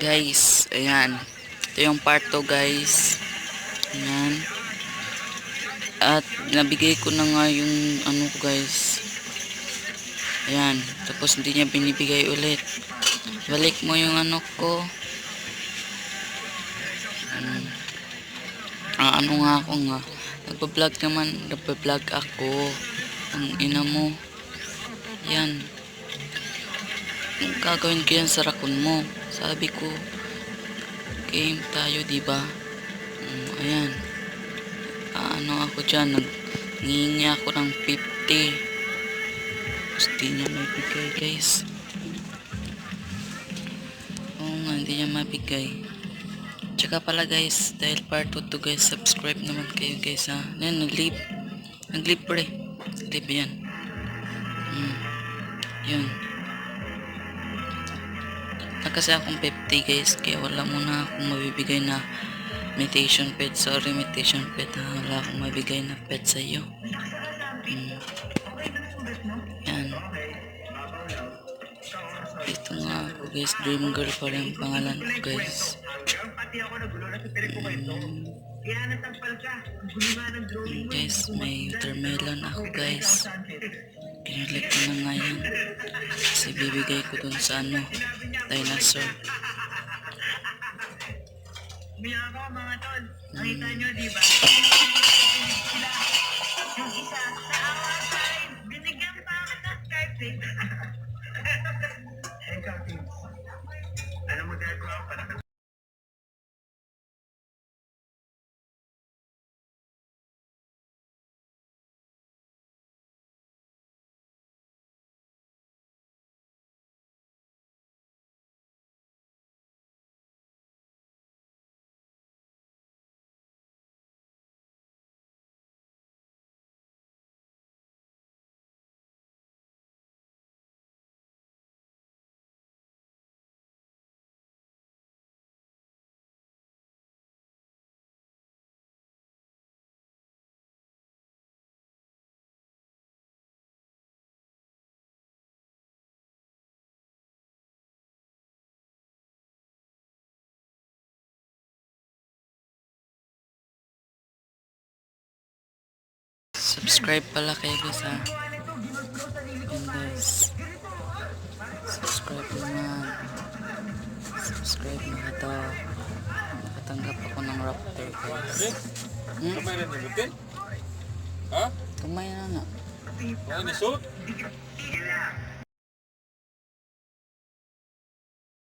Guys, ayan. Ito yung part 2 guys. Ayan. At nabigay ko na nga yung ano ko guys. Ayan. Tapos hindi niya binibigay ulit. Balik mo yung ano ko. Ano nga ako nga. Nagpa-vlog naman. Nagpa-vlog ako. Ang ina mo. Yan. Gagawin ko yan sa rakon mo. Sabi ko. Game tayo diba? Ayan. Ano ako dyan. Nanghingi ako ng 50. Hindi niya mabigay guys. Oo nga. Hindi niya mabigay. Tsaka pala guys, dahil part 2 to guys, subscribe naman kayo guys ha. Ayan, nag-leave pre. Leave yan. Yun. Kasi akong 50 guys, kaya wala muna akong mabibigay na imitation pet. Sorry imitation pet ha. Wala akong mabigay na pet sa iyo. Yan. Ito nga ako guys, dream girl pa rin ang pangalan ko guys. Guys, may watermelon ako guys. Kinulit ko na nga yan. Kasi bibigay ko dun sa ano, dinosaur. Miyako mga tol, nakita nyo diba? Yung isa sa our side, binigyan pa ako ng Scarface. Alam mo gagawa para Subscribe pala kayo guys ha. Yun guys. Subscribe naman. Subscribe na ito. Nakatanggap ako ng Raptor guys. Kamay rin yung butin? Ha? Kamay na na. Ano ni suit?